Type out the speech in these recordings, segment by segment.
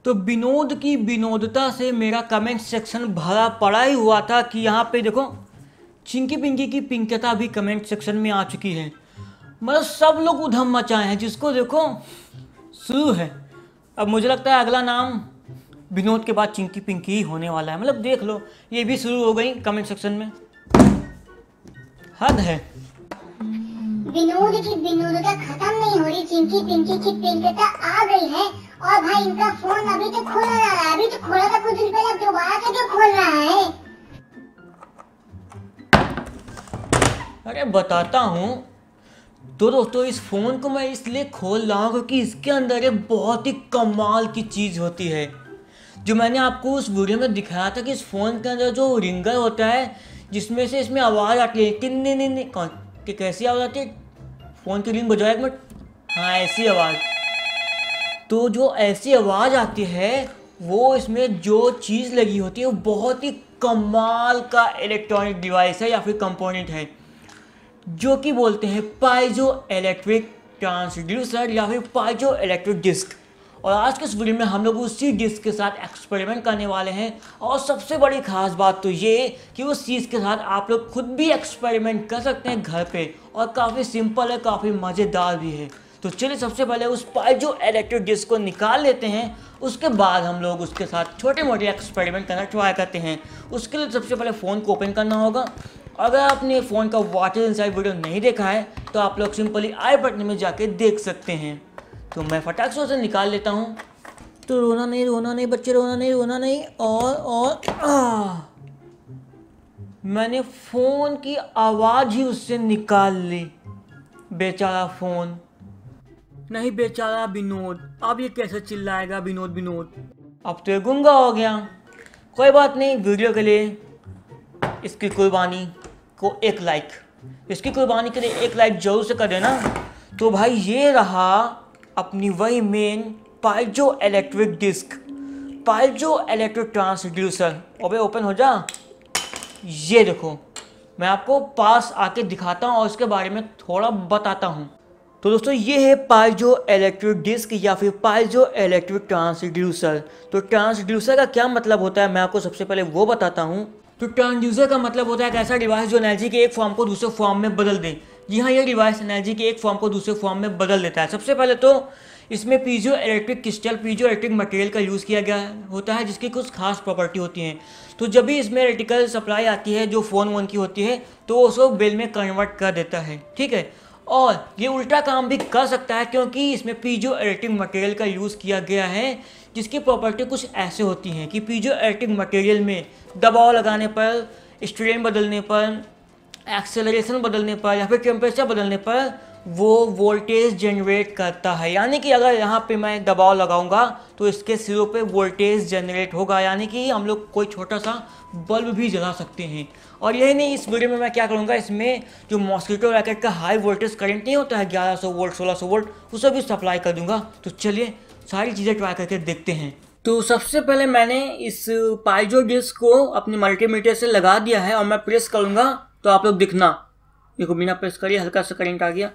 तो विनोद की विनोदता से मेरा कमेंट सेक्शन भरा पड़ा ही हुआ था कि यहाँ पे देखो चिंकी पिंकी की पिंकता भी कमेंट सेक्शन में आ चुकी है। मतलब सब लोग उधम मचाए हैं, जिसको देखो शुरू है। अब मुझे लगता है अगला नाम विनोद के बाद चिंकी पिंकी ही होने वाला है। मतलब देख लो, ये भी शुरू हो गई कमेंट सेक्शन में। हद है। विनोद की विनोदता खत्म नहीं हो रही, चिंकी पिंकी की पिंकता आ गई है। और भाई इनका फोन अभी तो खोला जा रहा है, अभी तो खोला था कुछ दिन पहले, दोबारा से क्यों खोल रहा है? अरे बताता हूँ। तो दोस्तों इस फ़ोन को मैं इसलिए खोल रहा हूँ क्योंकि इसके अंदर एक बहुत ही कमाल की चीज़ होती है, जो मैंने आपको उस वीडियो में दिखाया था कि इस फ़ोन के अंदर जो रिंगर होता है, जिसमें से इसमें आवाज़ आती है कि नहीं कौन कि कैसी आवाज़ आती है, फ़ोन की रिंग बजाए एक मिनट, हाँ ऐसी आवाज़। तो जो ऐसी आवाज़ आती है वो इसमें जो चीज़ लगी होती है वो बहुत ही कमाल का इलेक्ट्रॉनिक डिवाइस है या फिर कंपोनेंट है, जो कि बोलते हैं पाइजो इलेक्ट्रिक ट्रांसड्यूसर या फिर पाइजो इलेक्ट्रिक डिस्क। और आज के इस वीडियो में हम लोग उसी डिस्क के साथ एक्सपेरिमेंट करने वाले हैं। और सबसे बड़ी खास बात तो ये कि उस चीज़ के साथ आप लोग खुद भी एक्सपेरिमेंट कर सकते हैं घर पे, और काफ़ी सिंपल है, काफ़ी मज़ेदार भी है। तो चलिए सबसे पहले उस पाइजो इलेक्ट्रिक डिस्क को निकाल लेते हैं, उसके बाद हम लोग उसके साथ छोटे मोटे एक्सपेरिमेंट करना ट्राई करते हैं। उसके लिए सबसे पहले फ़ोन को ओपन करना होगा। अगर आपने फ़ोन का वाटर इनसाइड वीडियो नहीं देखा है तो आप लोग सिंपली आई बटन में जाके देख सकते हैं। तो मैं फटाक से उसे निकाल लेता हूँ। तो रोना नहीं बच्चे, रोना नहीं। और मैंने फ़ोन की आवाज़ ही उससे निकाल ली। बेचारा फ़ोन, नहीं बेचारा विनोद। अब ये कैसे चिल्लाएगा विनोद। अब तो ये गूंगा हो गया। कोई बात नहीं, वीडियो के लिए इसकी कुर्बानी को एक लाइक, इसकी कुर्बानी के लिए एक लाइक जरूर से कर देना। तो भाई ये रहा अपनी वही main piezo electric disc, piezo electric transducer. अबे ओपन हो जा। ये देखो, मैं आपको पास आके दिखाता हूँ और इसके बारे में थोड़ा बताता हूँ। तो दोस्तों ये है पाइजो इलेक्ट्रिक डिस्क या फिर पाइजो इलेक्ट्रिक ट्रांसड्यूसर। तो ट्रांसड्यूसर का क्या मतलब होता है मैं आपको सबसे पहले वो बताता हूँ। तो ट्रांसड्यूसर का मतलब होता है एक ऐसा डिवाइस जो एनर्जी के एक फॉर्म को दूसरे फॉर्म में बदल दे। जी हाँ, ये डिवाइस एनर्जी के एक फॉर्म को दूसरे फॉर्म में बदल देता है। सबसे पहले तो इसमें piezo electric crystal, piezo electric material का यूज़ किया गया होता है, जिसकी कुछ खास प्रॉपर्टी होती हैं। तो जब भी इसमें इलेक्ट्रिकल सप्लाई आती है जो फ़ोन वोन की होती है, तो उसको बिल में कन्वर्ट कर देता है, ठीक है। और ये उल्टा काम भी कर सकता है क्योंकि इसमें पीजो इलेक्ट्रिक मटेरियल का यूज़ किया गया है, जिसकी प्रॉपर्टी कुछ ऐसे होती हैं कि पीजो इलेक्ट्रिक मटेरियल में दबाव लगाने पर, स्ट्रेन बदलने पर, एक्सेलरेशन बदलने पर या फिर टेम्परेचर बदलने पर वो वोल्टेज जनरेट करता है। यानी कि अगर यहाँ पे मैं दबाव लगाऊंगा तो इसके सिरों पे वोल्टेज जनरेट होगा, यानी कि हम लोग कोई छोटा सा बल्ब भी जला सकते हैं। और यही नहीं, इस वीडियो में मैं क्या करूँगा, इसमें जो मॉस्किटो रैकेट का हाई वोल्टेज करंट नहीं होता है 1100 वोल्ट 1600 वोल्ट, उसे भी सप्लाई कर दूंगा। तो चलिए सारी चीज़ें ट्राई करके देखते हैं। तो सबसे पहले मैंने इस पाइजो डिस्क को अपने मल्टीमीटर से लगा दिया है और मैं प्रेस करूँगा तो आप लोग दिखना, देखो बिना प्रेस करिए हल्का सा करंट आ गया।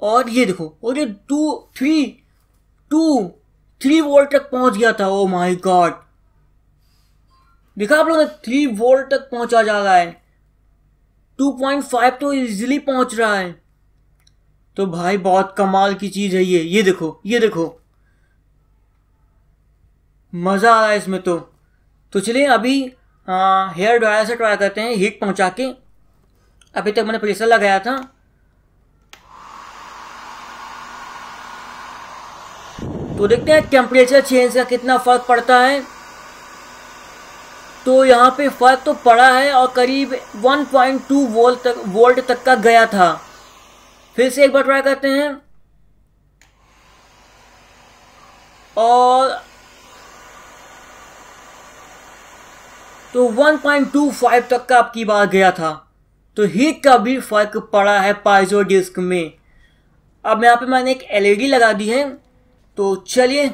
और ये देखो, और ये 3 वोल्ट तक पहुंच गया था। ओ माय गॉड, देखा आप लोगों ने, 3 वोल्ट तक पहुंचा जा रहा है। 2.5 तो इजीली पहुंच रहा है। तो भाई बहुत कमाल की चीज है ये। ये देखो मजा आ रहा है इसमें। तो चलिए अभी हेयर ड्रायर से ट्राई करते हैं हीट पहुंचा के। अभी तक मैंने प्रेशर लगाया था। तो देखते हैं टेम्परेचर चेंज का कितना फर्क पड़ता है। तो यहाँ पे फर्क तो पड़ा है और करीब 1.2 वोल्ट तक का गया था। फिर से एक बार ट्राई करते हैं। और तो 1.25 तक का अब की बार गया था। तो हीट का भी फर्क पड़ा है पाइजो डिस्क में। अब यहाँ पे मैंने एक एलईडी लगा दी है। तो चलिए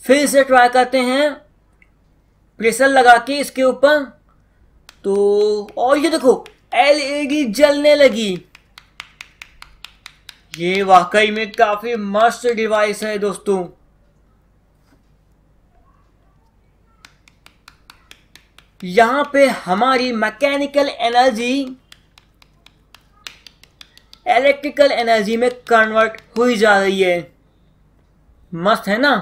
फिर से ट्राई करते हैं प्रेशर लगा के इसके ऊपर। तो और ये देखो एलईडी जलने लगी। ये वाकई में काफी मस्त डिवाइस है दोस्तों। यहाँ पे हमारी मैकेनिकल एनर्जी इलेक्ट्रिकल एनर्जी में कन्वर्ट हुई जा रही है। मस्त है ना।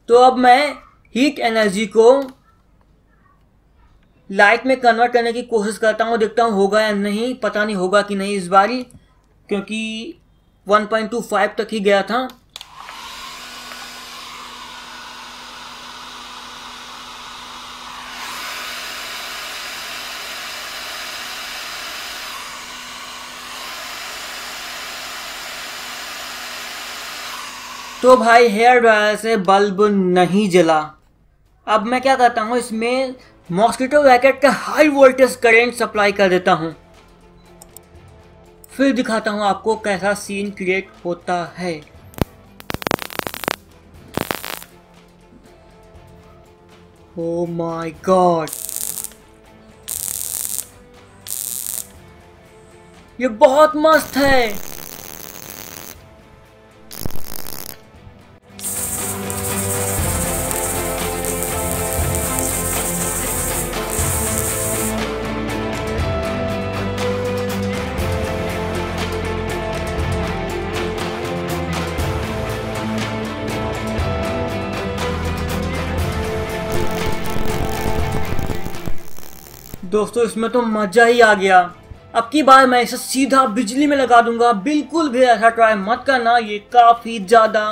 तो अब मैं हीट एनर्जी को लाइट में कन्वर्ट करने की कोशिश करता हूँ, देखता हूँ होगा या नहीं। पता नहीं होगा कि नहीं इस बारी, क्योंकि 1.25 तक ही गया था। तो भाई हेयर ड्रायर से बल्ब नहीं जला। अब मैं क्या करता हूँ, इसमें मॉस्किटो रैकेट का हाई वोल्टेज करंट सप्लाई कर देता हूँ। फिर दिखाता हूँ आपको कैसा सीन क्रिएट होता है। ओ माय गॉड, ये बहुत मस्त है। दोस्तों इसमें तो मजा ही आ गया। अब की बार मैं इसे सीधा बिजली में लगा दूंगा। बिल्कुल भी ऐसा ट्राई मत करना, ये काफी ज्यादा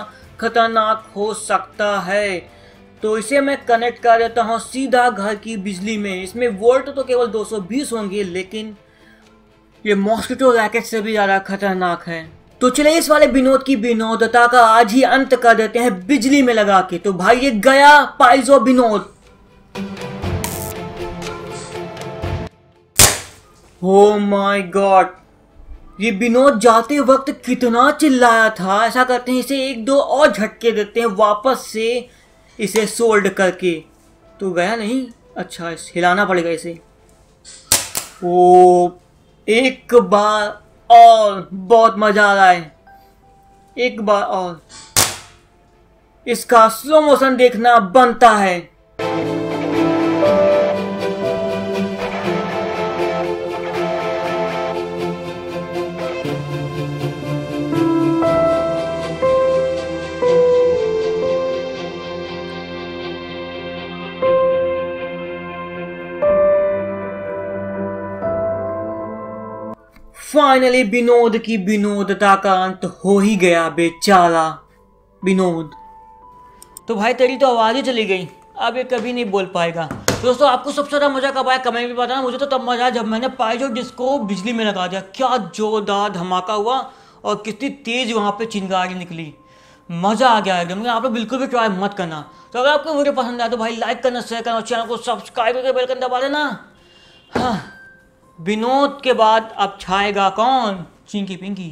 खतरनाक हो सकता है। तो इसे मैं कनेक्ट कर देता हूँ सीधा घर की बिजली में। इसमें वोल्ट तो केवल 220 होंगे, लेकिन ये मॉस्किटो रैकेट से भी ज्यादा खतरनाक है। तो चलिए इस वाले विनोद की विनोदता का आज ही अंत कर देते हैं बिजली में लगा के। तो भाई ये गया पाइजो विनोद। ओ माय गॉड, ये विनोद जाते वक्त कितना चिल्लाया था। ऐसा करते हैं इसे एक दो और झटके देते हैं वापस से इसे सोल्ड करके। तो गया नहीं, अच्छा हिलाना पड़ेगा इसे। ओ एक बार और, बहुत मजा आ रहा है। एक बार और इसका स्लो मोशन देखना बनता है। फाइनली विनोद की विनोदता का अंत हो ही गया, बेचारा विनोद। तो भाई तेरी तो आवाज ही चली गई, अब ये कभी नहीं बोल पाएगा। दोस्तों आपको सबसे ज्यादा मजा कब आया कमेंट में बताना। मुझे तो तब मजा आया जब मैंने पाइजो डिस्को बिजली में लगा दिया। क्या जोरदार धमाका हुआ और कितनी तेज वहां पे चिंगारी निकली। मजा आ गया एकदम। आप लोग बिल्कुल भी ट्राई मत करना। तो अगर आपको वीडियो पसंद आया तो भाई लाइक करना, शेयर करना और चैनल को सब्सक्राइब करके बेल आइकन दबा देना। हाँ, विनोद के बाद अब छाएगा कौन? चिंकी पिंकी।